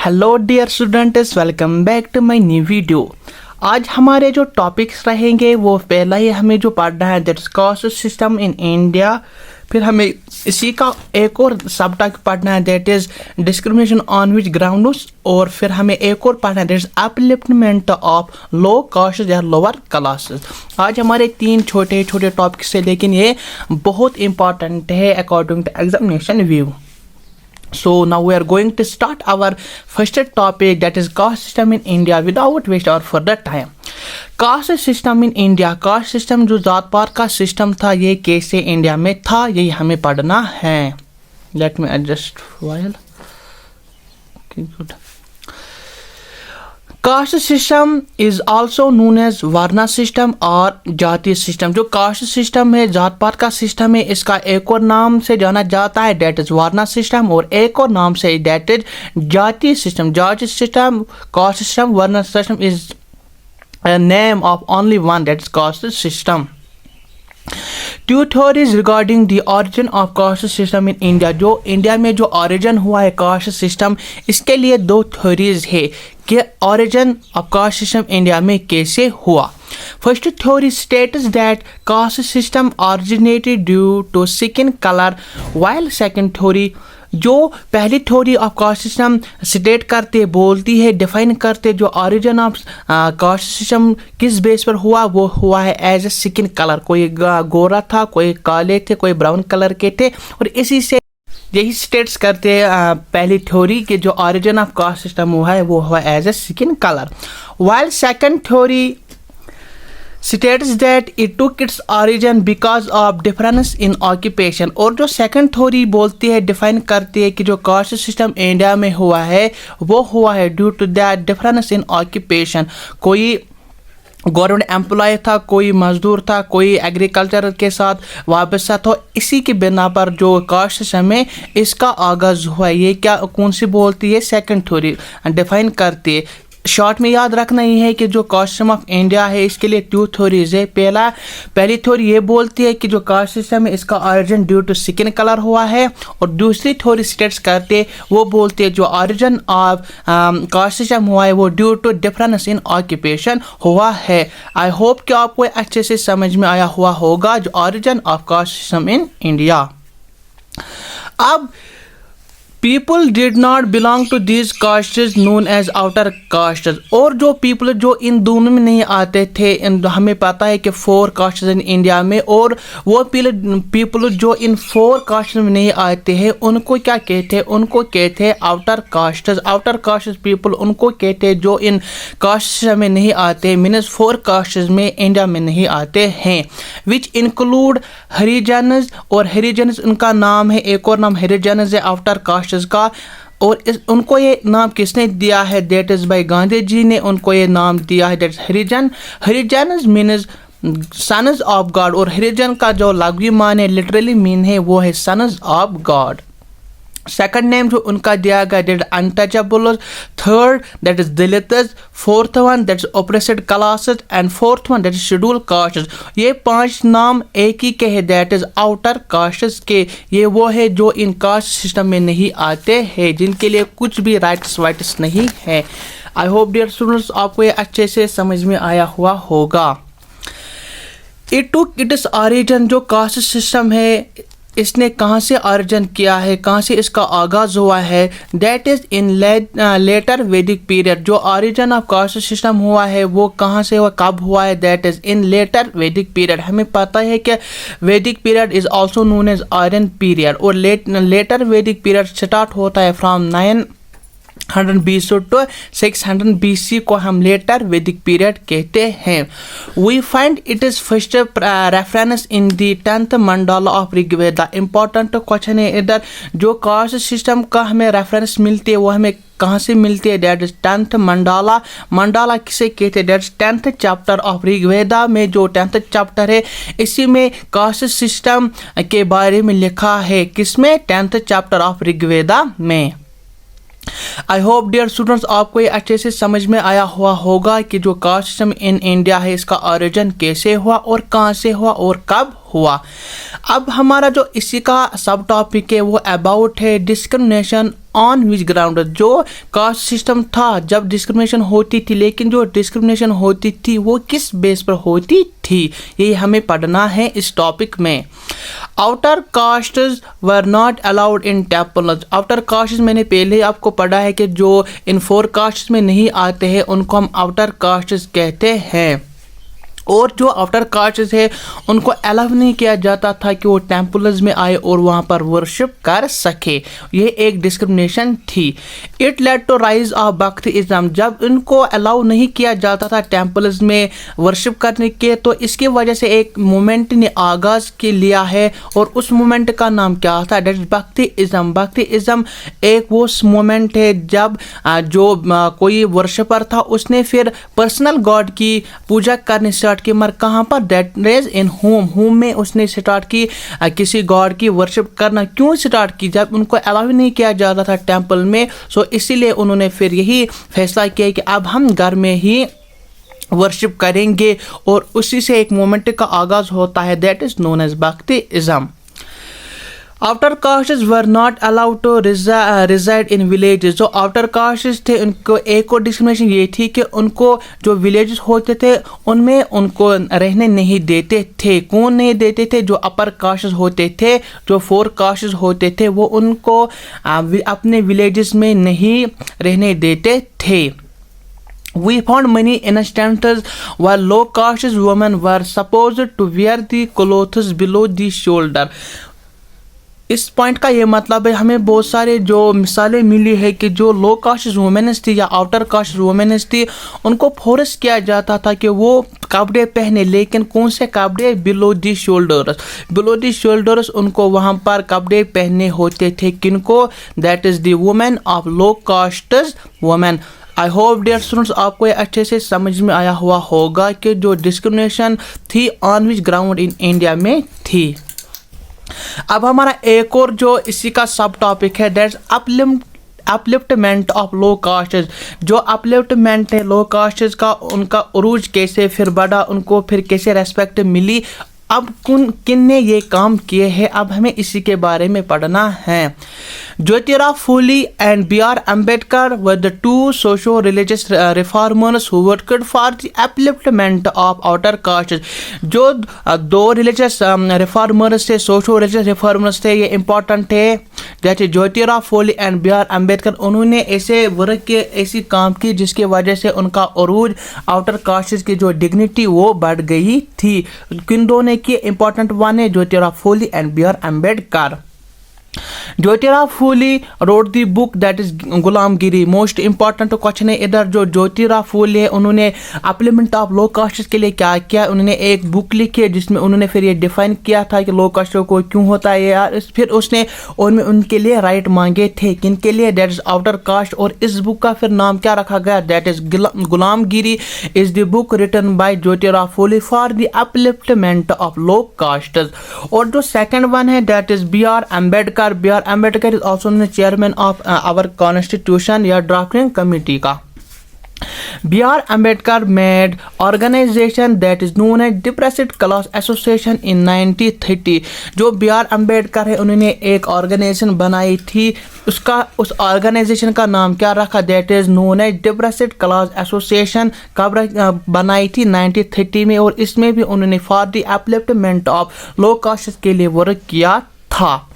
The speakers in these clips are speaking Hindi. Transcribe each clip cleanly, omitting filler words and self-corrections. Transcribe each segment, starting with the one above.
Hello dear students, welcome back to my new video. आज हमारे जो टॉपिक्स रहेंगे वो पहला ही हमें जो पढ़ना है that is cast system in India. फिर हमें इसी का एक और सब टॉपिक पढ़ना है that is discrimination on which grounds, और फिर हमें एक और पढ़ना है that is upliftment of low caste या लोअर क्लासेस। आज हमारे 3 छोटे छोटे टॉपिक्स है, लेकिन ये बहुत इंपॉर्टेंट है according to examination view. So now we are going to start our first topic, that is caste system in India, without waste our further time. Cast system in India, caste system जो जात पात का सिस्टम था ये कैसे इंडिया में था, यही हमें पढ़ना है। Let me adjust while. Caste system is also known as varna system और जातीय सिस्टम। जो कास्ट सिस्टम है, जात पात का सिस्टम है, इसका एक और नाम से जाना जाता है डेट इज वर्ना सिस्टम, और एक और नाम से डेट इज जातीय सिस्टम। जातीय system, caste system, varna system is a name of only one, that is caste system. Two theories regarding the origin of caste system in India. जो इंडिया में जो origin हुआ है कास्ट सिस्टम, इसके लिए 2 थ्योरीज है कि origin of caste system India में कैसे हुआ। First theory states that caste system originated due to skin color, while second theory जो पहली theory of caste system state करते बोलती है, डिफाइन करते जो ओरिजिन ऑफ कास्ट सिस्टम किस बेस पर हुआ, वो हुआ है एज ए स्किन कलर। कोई गोरा था, कोई काले थे, कोई ब्राउन कलर के थे, और इसी से यही स्टेट्स करते हैं पहली थ्योरी कि जो ओरिजिन ऑफ कास्ट सिस्टम हुआ है वो हुआ as a skin colour. While second theory states that it took its origin because of difference in occupation। और जो सेकंड थ्योरी बोलती है, डिफाइन करती है कि जो कास्ट सिस्टम इंडिया में हुआ है वो हुआ है due to that difference in occupation. कोई गवर्नमेंट एम्प्लॉय था, कोई मजदूर था, कोई एग्रीकल्चर के साथ वाबस्ता था, इसी के बिना पर जो कास्ट सिस्टम है इसका आगाज़ हुआ है। ये क्या कौन सी बोलती है, सेकंड थ्योरी डिफाइन करती है। शॉर्ट में याद रखना ही है कि जो कास्ट सिस्टम ऑफ इंडिया है इसके लिए 2 थ्योरीज है। पहली थ्योरी ये बोलती है कि जो कास्ट सिस्टम है इसका origin due to skin colour हुआ है, और दूसरी थ्योरी स्टेट्स करते वो बोलते हैं जो ओरिजिन ऑफ कास्ट सिस्टम हुआ है वो due to difference in occupation हुआ है। आई होप कि आपको अच्छे से समझ में आया हुआ होगा जो origin of caste system in India. अब people did not belong to these castes known as outer castes, और जो पीपल जो इन दोनों में नहीं आते थे, हमें पता है कि 4 कास्ट्स इन इंडिया में, और वो पीपल जो इन 4 कास्ट में नहीं आते हैं उनको क्या कहते हैं, उनको कहते हैं outer castes. Outer castes people उनको कहते हैं जो इन कास्ट में नहीं आते, मीन्स 4 कास्ट्स में इंडिया में नहीं आते हैं, विच इंक्लूड हरिजन्स। और हरिजन्स उनका नाम है, एक और नाम हरिजन्स है आउटर कास्ट का, और उनको ये नाम किसने दिया है, that is by Gandhi ji ने उनको ये नाम दिया है, that is Harijan. Harijan means sons of God, और हरिजन का जो लघु मान है, लिटरली मीन है, वो है sons of God. Second name जो उनका दिया गया that untouchable. Third that is Dalits. Fourth one that is oppressed classes, and fourth one that is schedule castes. ये 5 नाम एक ही के हैं, दैट इज आउटर कास्ट्स के। ये वो है जो इन कास्ट सिस्टम में नहीं आते हैं, जिनके लिए कुछ भी राइट्स वाइट्स नहीं है। आई होप डियर स्टूडेंट्स आपको ये अच्छे से समझ में आया हुआ होगा। इट टुक इट्स ओरिजिन, जो कास्ट सिस्टम है इसने कहाँ से ऑरिजिन किया है, कहाँ से इसका आगाज़ हुआ है, that is in later Vedic period. जो ऑरिजिन ऑफ कास्ट सिस्टम हुआ है वो कहाँ से हुआ, कब हुआ है, that is in later Vedic period. हमें पता है कि Vedic period is also known as Aryan period, और लेटर वैदिक पीरियड स्टार्ट होता है फ्रॉम 900 BC टू 600 BC को हम लेटर वैदिक पीरियड कहते हैं। We find it is first reference in the 10th mandala of Rigveda. Important question है इधर, जो कास्ट सिस्टम का हमें रेफरेंस मिलती है वो हमें कहाँ से मिलती है, that is 10th mandala. Mandala किसे कहते हैं, that is 10th chapter of Rigveda में जो 10th चैप्टर है इसी में कास्ट सिस्टम के बारे में लिखा है, किसमें, 10th चैप्टर ऑफ ऋग्वेदा में। आई होप डियर स्टूडेंट्स आपको ये अच्छे से समझ में आया हुआ होगा कि जो कास्ट सिस्टम इन इंडिया है इसका ओरिजिन कैसे हुआ और कहाँ से हुआ और कब हुआ। अब हमारा जो इसी का सब टॉपिक है वो अबाउट है डिस्क्रिमिनेशन ऑन विच ग्राउंड। जो कास्ट सिस्टम था जब डिस्क्रिमिनेशन होती थी, लेकिन जो डिस्क्रिमिनेशन होती थी वो किस बेस पर होती थी, ये हमें पढ़ना है इस टॉपिक में। Outer castes were not allowed in temples. Outer castes मैंने पहले ही आपको पढ़ा है कि जो इन 4 कास्ट्स में नहीं आते हैं उनको हम आउटर कास्ट्स कहते हैं। और जो आउटर कास्ट्स है उनको अलाउ नहीं किया जाता था कि वो टेम्पल्स में आए और वहाँ पर वर्शिप कर सके। ये एक डिस्क्रिमिनेशन थी। It led to rise of Bhaktism. जब इनको अलाउ नहीं किया जाता था टेम्पल्स में वर्शिप करने के, तो इसकी वजह से एक मूवमेंट ने आगाज के लिया है और उस मूवमेंट का नाम क्या था, डेट इज भक्तिज्म। भक्तिज्म एक वो मूवमेंट है जब जो कोई वर्शिपर था उसने फिर पर्सनल गॉड की पूजा करने से की, मर कहाँ पर, दैट इज इन होम में उसने स्टार्ट की किसी गॉड की वर्शिप करना। क्यों स्टार्ट की, जब उनको अलाउ नहीं किया जाता था टेंपल में, सो इसीलिए उन्होंने फिर यही फैसला किया कि अब हम घर में ही वर्शिप करेंगे और उसी से एक मोमेंट का आगाज होता है, that is known as Bhaktism. Outer castes were not allowed to reside in villages. जो आउटर कास्ट्स थे उनको एक और डिस्क्रिमिनेशन ये थी कि उनको जो विलेजेस होते थे उनमें उनको रहने नहीं देते थे। कौन नहीं देते थे, जो अपर कास्ट्स होते थे, जो 4 कास्ट्स होते थे वो उनको अपने विलेजेस में नहीं रहने देते थे। We found many instances where low caste women were supposed to wear the clothes below the shoulder. इस पॉइंट का ये मतलब है हमें बहुत सारे जो मिसालें मिली है कि जो लो कास्ट वुमेन्स थी या आउटर कास्ट वुमेन्स थी उनको फोर्स किया जाता था कि वो कपड़े पहने, लेकिन कौन से कपड़े, below the shoulders. Below the shoulders उनको वहाँ पर कपड़े पहनने होते थे। किनको, that is the women of low caste women. I hope dear students आपको ये अच्छे से समझ में आया हुआ होगा कि जो डिस्क्रिमिनेशन थी on which ground in India में थी। अब हमारा एक और जो इसी का सब टॉपिक है, that's upliftment of low castes. जो अपलिफ्टमेंट है लो कास्ट्स का, उनका उरूज कैसे फिर बढ़ा, उनको फिर कैसे रेस्पेक्ट मिली, अब किन ने ये काम किए हैं, अब हमें इसी के बारे में पढ़ना है। Jyotirao Phule and B.R. Ambedkar were the 2 socio-religious reformers who worked for the upliftment of outer castes. जो 2 religious reformers थे, socio-religious reformers थे, ये important है। जैसे Jyotirao Phule and B.R. Ambedkar, उन्होंने ऐसे वर्क के ऐसी काम की जिसकी वजह से उनका उरूज आउटर कास्ट्स की जो डिग्निटी वो बढ़ गई थी। किन दो ने की, इंपॉर्टेंट वन है Jyotirao Phule and B.R. Ambedkar। Jyotirao Phule wrote the book that is Gulamgiri. Most important question है इधर। जो ज्योतिराव फूले है उन्होंने अपलिफ्टमेंट ऑफ लो कास्ट के लिए क्या किया, उन्होंने एक बुक लिखी है जिसमें उन्होंने फिर ये डिफाइन किया था कि लो कास्ट को क्यों होता है यार। फिर उसने उनके लिए राइट मांगे थे, किन के लिए, दैट इज आउटर कास्ट। और इस बुक का फिर नाम क्या रखा गया, that is Gulamgiri is the book written by Jyotirao Phule for the upliftment of low caste. और जो सेकंड वन है that is B.R. Ambedkar। B.R. Ambedkar is also the chairman of our constitution या ड्राफ्टिंग कमिटी का। B.R. Ambedkar made organization that is known as Depressed Class Association in 1930। जो B.R. Ambedkar है उन्होंने एक ऑर्गेनाइजेशन बनाई थी, उस ऑर्गेनाइजेशन का नाम क्या रखा, that is known as depressed class association. कब बनाई थी, 1930 में। और इसमें भी उन्होंने for the upliftment of low caste के लिए वर्क किया था।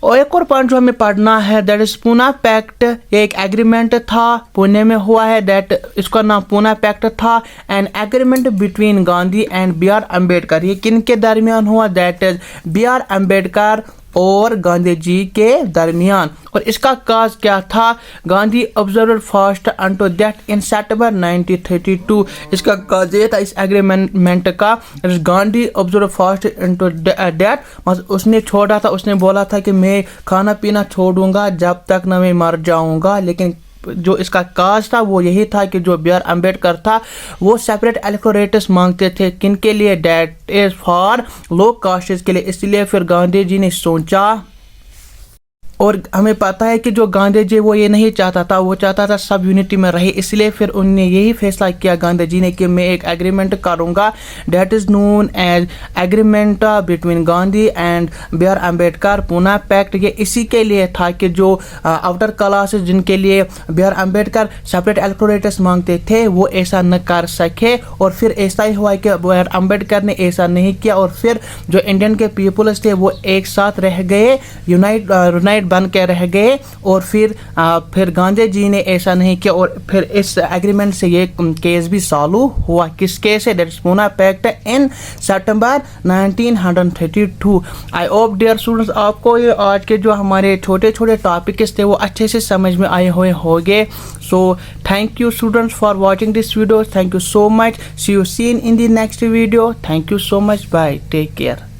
और एक और पॉइंट जो हमें पढ़ना है दैट इज पूना पैक्ट। एक एग्रीमेंट था, पुणे में हुआ है, दैट इसका नाम पूना पैक्ट था। An agreement between Gandhi and B.R. Ambedkar। ये किन के दरमियान हुआ, दैट इज B.R. Ambedkar और गांधी जी के दरमियान। और इसका काज क्या था, Gandhi observer fast until that in सितंबर 1932। इसका काज ये था इस एग्रीमेंट का, Gandhi observer fast until that, उसने छोड़ा था, उसने बोला था कि मैं खाना पीना छोड़ूंगा जब तक न मैं मर जाऊंगा। लेकिन जो इसका काज था वो यही था कि जो B.R. Ambedkar था वो सेपरेट इलेक्टोरेट्स मांगते थे, किन के लिए, that is for low caste के लिए। इसलिए फिर गांधी जी ने सोचा और हमें पता है कि जो गांधी जी वो ये नहीं चाहता था, वो चाहता था सब यूनिटी में रहे, इसलिए फिर उन्होंने यही फैसला किया गांधी जी ने कि मैं एक एग्रीमेंट करूंगा, that is known as agreement between Gandhi and B R Ambedkar Poona pact. ये इसी के लिए था कि जो आउटर क्लासेस जिनके लिए B R Ambedkar separate electorates मांगते थे वो ऐसा न कर सके, और फिर ऐसा ही हुआ कि बी आर अम्बेडकर ने ऐसा नहीं किया, और फिर जो इंडियन के पीपल्स थे वो एक साथ रह गए, यूनाइट बन के रह गए, और फिर गांधी जी ने ऐसा नहीं किया, और फिर इस एग्रीमेंट से ये केस भी सॉल्व हुआ। किस केस से? That is Poona pact in September 1932। I hope dear students आपको ये आज के जो हमारे छोटे छोटे टॉपिक्स थे वो अच्छे से समझ में आए हुए होंगे। So thank you students for watching this video, thank you so much, see you seen in the next video, thank you so much, bye, take care.